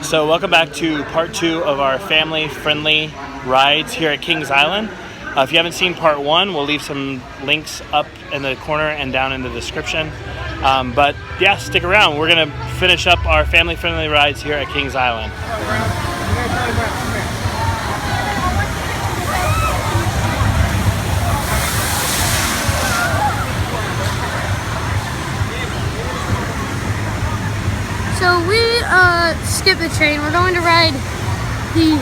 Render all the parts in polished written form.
So welcome back to part 2 of our family-friendly rides here at Kings Island. If you haven't seen part 1, we'll leave some links up in the corner and down in the description. But yeah, stick around. We're going to finish up our family-friendly rides here at Kings Island. So we skipped the train. We're going to ride the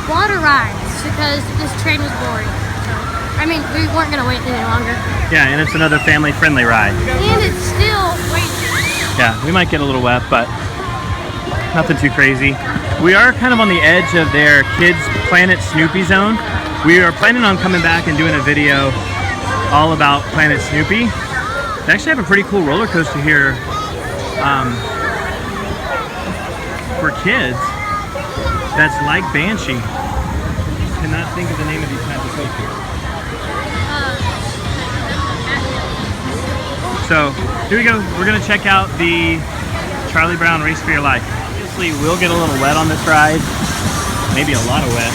water rides because this train was boring. So, I mean, we weren't going to wait any longer. Yeah, and it's another family-friendly ride. And it's still waiting. Yeah, we might get a little wet, but nothing too crazy. We are kind of on the edge of their Kids Planet Snoopy zone. We are planning on coming back and doing a video all about Planet Snoopy. They actually have a pretty cool roller coaster here. For kids, that's like Banshee. Cannot think of the name of these kinds of coasters. So here we go. We're gonna check out the Charlie Brown Race for Your Life. Obviously, we'll get a little wet on this ride, maybe a lot of wet.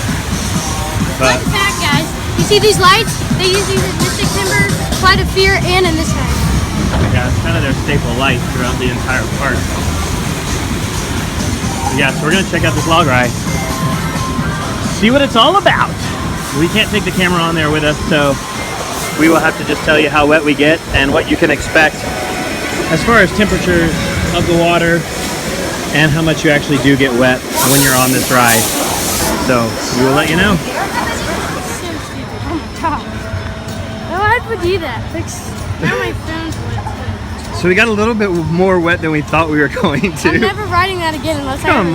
But fun fact, guys, you see these lights? They use these at Mystic Timber, Flight of Fear, and in this ride. Yeah, it's kind of their staple light throughout the entire park. Yeah, so we're gonna check out this log ride, see what it's all about. We can't take the camera on there with us, so we will have to just tell you how wet we get and what you can expect as far as temperature of the water and how much you actually do get wet when you're on this ride. So we will let you know. So stupid. Oh my god. Why would do that? Like, now my phone's wet. So we got a little bit more wet than we thought we were going to. I'm never riding that again unless I have a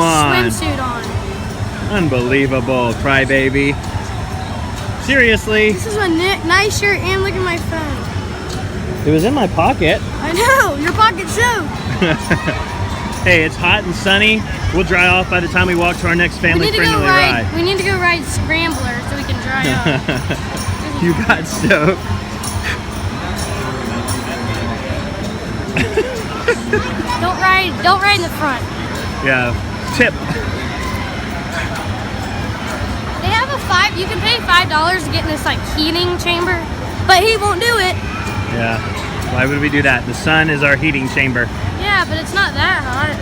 swimsuit on. Unbelievable, crybaby. Seriously. This is a nice shirt and look at my phone. It was in my pocket. I know, your pocket's soaked. Hey, it's hot and sunny. We'll dry off by the time we walk to our next family-friendly ride. We need to go ride Scrambler so we can dry off. You got stoked. Don't ride in the front. Yeah, tip. They have you can pay $5 to get in this like heating chamber, but he won't do it. Yeah, why would we do that? The sun is our heating chamber. Yeah, but it's not that hot.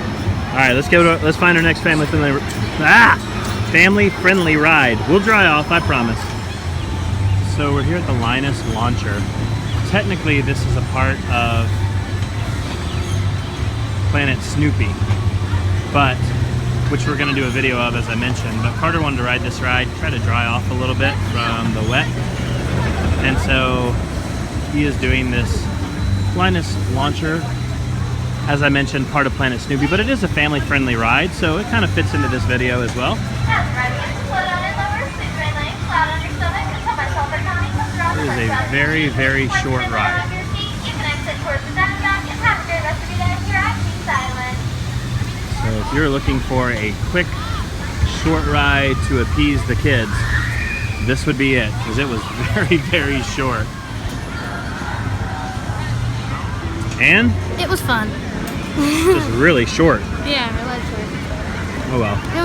All right, let's find our next family-friendly ride. We'll dry off, I promise. So we're here at the Linus Launcher. Technically, this is a part of Planet Snoopy, which we're going to do a video of, as I mentioned. But Carter wanted to ride this ride, try to dry off a little bit from the wet, and so he is doing this Linus Launcher, as I mentioned, part of Planet Snoopy, but it is a family-friendly ride, so it kind of fits into this video as well. It is a very, very short ride. So if you're looking for a quick, short ride to appease the kids, this would be it, because it was very, very short. And? It was fun. Just really short. Yeah, really short. Oh well. It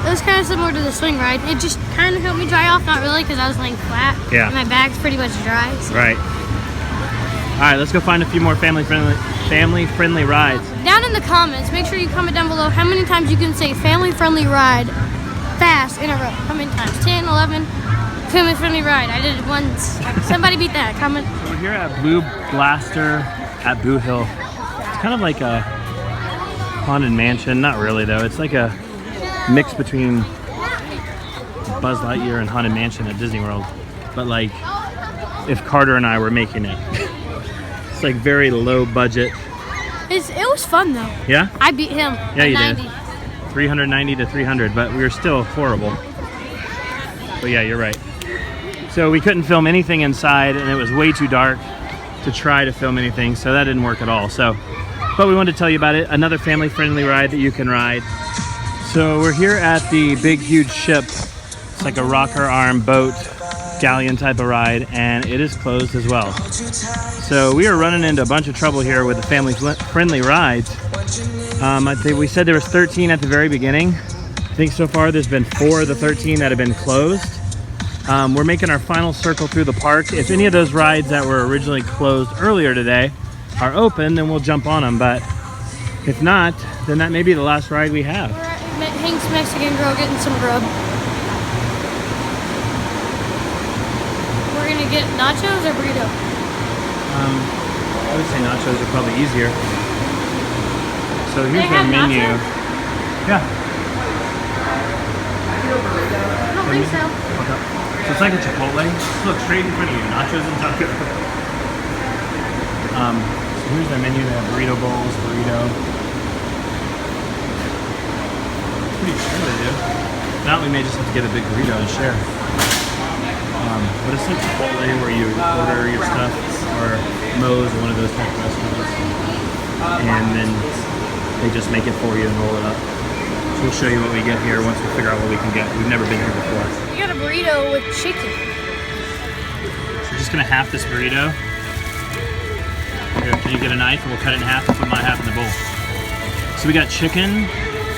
was kind of similar to the swing ride. It just kind of helped me dry off, not really, because I was laying flat. Yeah. And my bag's pretty much dry. So. Right. All right, let's go find a few more family-friendly rides. Down in the comments, make sure you comment down below how many times you can say family-friendly ride fast in a row. How many times? 10, 11? Family-friendly ride. I did it once. Somebody beat that. Comment. So we're here at Blue Blaster at Boo Hill. It's kind of like a haunted mansion. Not really, though. It's like a mix between Buzz Lightyear and Haunted Mansion at Disney World. But like, if Carter and I were making it. It's like very low budget. It was fun though. Yeah? I beat him. Yeah, you 90. did. 390 to 300, but we were still horrible. But yeah, you're right. So we couldn't film anything inside, and it was way too dark to try to film anything, so that didn't work at all. But we wanted to tell you about it. Another family-friendly ride that you can ride. So we're here at the big, huge ship. It's like a rocker arm boat, galleon type of ride, and it is closed as well. So we are running into a bunch of trouble here with the family-friendly rides I think we said there was 13 at the very beginning. I think so far there's been 4 of the 13 that have been closed. We're making our final circle through the park. If any of those rides that were originally closed earlier today are open, then we'll jump on them. But if not, then that may be the last ride we have. We're at Hank's Mexican Grill getting some grub. We're gonna get nachos or burrito? I would say nachos are probably easier. So here's their menu. Nachos? Yeah. I don't think so. Okay. So it's like a Chipotle. Look, straight in front of you. Nachos and taco. So here's their menu. They have burrito bowls, burrito. Pretty sure they do. If not, we may just have to get a big burrito and share. But it's like Chipotle where you order your stuff, or Moe's, one of those type of restaurants, and then they just make it for you and roll it up. So we'll show you what we get here once we figure out what we can get. We've never been here before. We got a burrito with chicken. So we're just gonna half this burrito. Here, can you get a knife and we'll cut it in half and put my half in the bowl. So we got chicken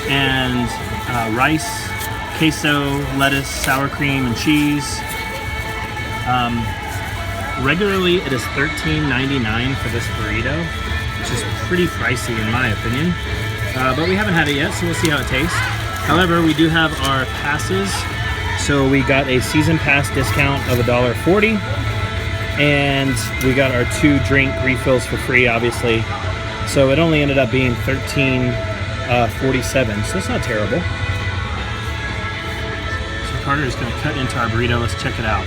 and rice, queso, lettuce, sour cream, and cheese. Regularly it is $13.99 for this burrito, which is pretty pricey in my opinion. But we haven't had it yet, so we'll see how it tastes. However, we do have our passes. So we got a season pass discount of $1.40, and we got our 2 drink refills for free, obviously. So it only ended up being $13.47, so it's not terrible. So Carter is going to cut into our burrito. Let's check it out.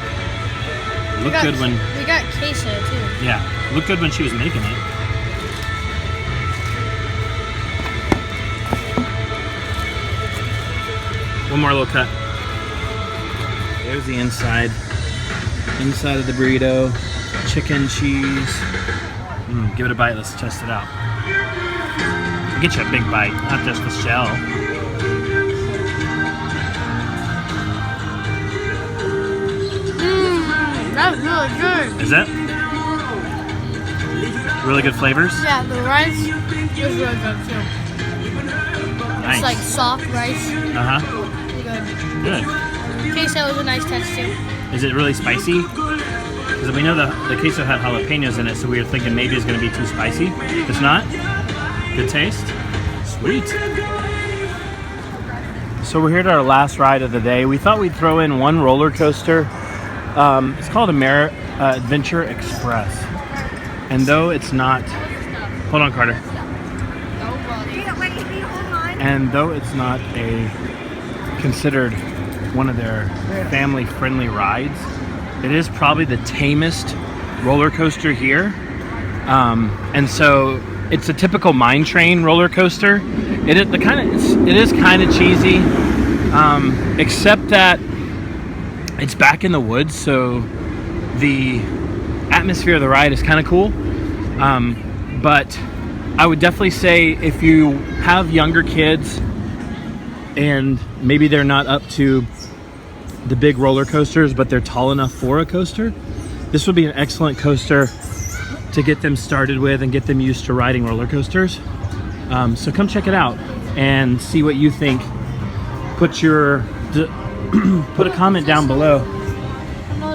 Looked good when we got queso too. Yeah, looked good when she was making it. One more little cut. There's the inside of the burrito. Chicken, cheese. Give it a bite. Let's test it out. Get you a big bite, not just the shell. That's really good. Is it? Really good flavors? Yeah, the rice is really good too. Nice. It's like soft rice. Uh-huh. Really good. Good. Queso is a nice touch too. Is it really spicy? Because we know the queso had jalapenos in it, so we were thinking maybe it's going to be too spicy. It's not? Good taste? Sweet. So we're here to our last ride of the day. We thought we'd throw in one roller coaster. It's called Adventure Express. And though it's not... Hold on, Carter. And though it's not considered one of their family-friendly rides, it is probably the tamest roller coaster here. And so it's a typical mine train roller coaster. It is kind of cheesy, except that it's back in the woods, so the atmosphere of the ride is kind of cool. But I would definitely say if you have younger kids and maybe they're not up to the big roller coasters, but they're tall enough for a coaster, this would be an excellent coaster to get them started with and get them used to riding roller coasters. So come check it out and see what you think. Put a comment down below.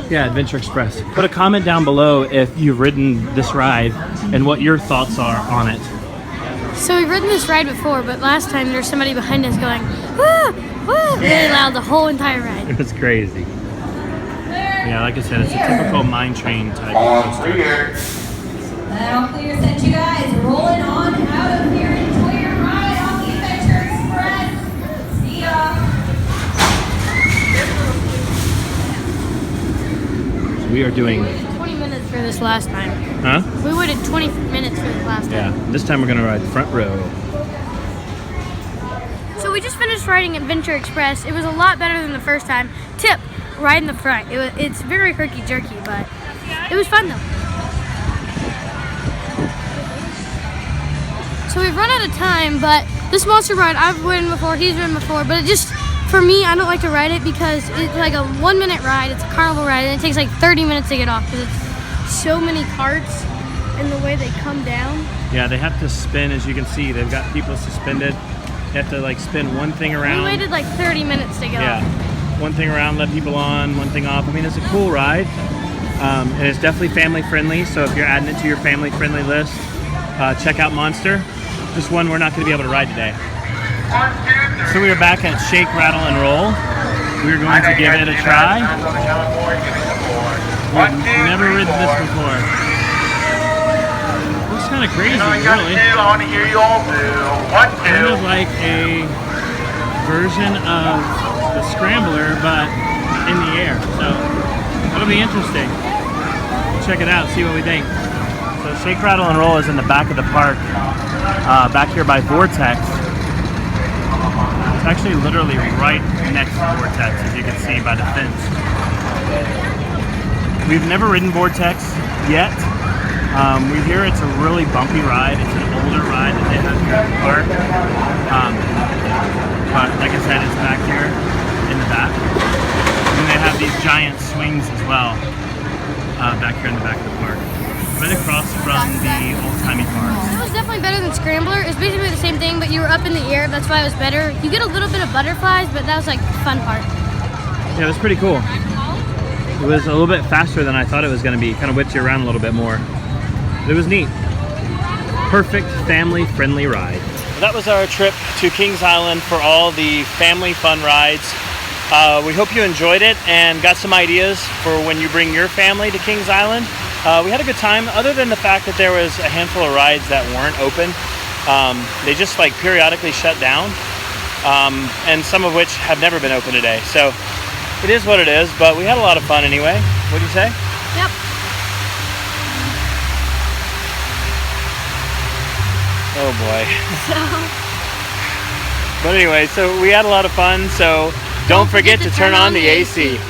Yeah, Adventure Express. Put a comment down below if you've ridden this ride and what your thoughts are on it. So we've ridden this ride before, but last time there was somebody behind us going, "Woo, woo," really loud the whole entire ride. It was crazy. Yeah, like I said, it's a typical mine train type of coaster. That'll clear set you guys rolling on out of here. Enjoy your ride on the Adventure Express. See ya. So we are doing... We waited 20 minutes for this last time. Huh? We waited 20 minutes for this last time. Yeah, this time we're going to ride front row. So we just finished riding Adventure Express. It was a lot better than the first time. Tip, ride in the front. It's very herky-jerky, but it was fun though. So we've run out of time, but this monster ride I've ridden before, he's ridden before, but it just, for me, I don't like to ride it because it's like a 1 minute ride. It's a carnival ride, and it takes like 30 minutes to get off because it's so many carts and the way they come down. Yeah, they have to spin, as you can see. They've got people suspended. They have to like spin one thing around. We waited like 30 minutes to get Yeah, off. one thing around, let people on, one thing off. I mean, it's a cool ride. And it's definitely family friendly. So if you're adding it to your family friendly list, check out Monster. Just one we're not going to be able to ride today. So we are back at Shake, Rattle, and Roll. We're going to give it a try. We've never ridden this before. Looks kind of crazy, really. Kind of like a version of the Scrambler, but in the air. So that'll be interesting. Check it out, see what we think. So Shake, Rattle, and Roll is in the back of the park, back here by Vortex. It's actually literally right next to Vortex, as you can see by the fence. We've never ridden Vortex yet. We hear it's a really bumpy ride. It's an older ride that they have here at the park. But like I said, it's back here in the back. And they have these giant swings as well, back here in the back of the park. Right across from the old-timey cars. It was definitely better than Scrambler. It's basically the same thing, but you were up in the air. That's why it was better. You get a little bit of butterflies, but that was like the fun part. Yeah, it was pretty cool. It was a little bit faster than I thought it was going to be. Kind of whipped you around a little bit more. But it was neat. Perfect family-friendly ride. That was our trip to Kings Island for all the family fun rides. We hope you enjoyed it and got some ideas for when you bring your family to Kings Island. We had a good time, other than the fact that there was a handful of rides that weren't open. They just like periodically shut down, and some of which have never been open today. So it is what it is, but we had a lot of fun anyway. What do you say? Yep. Oh boy. So. But anyway, so we had a lot of fun, so don't forget to turn on the AC.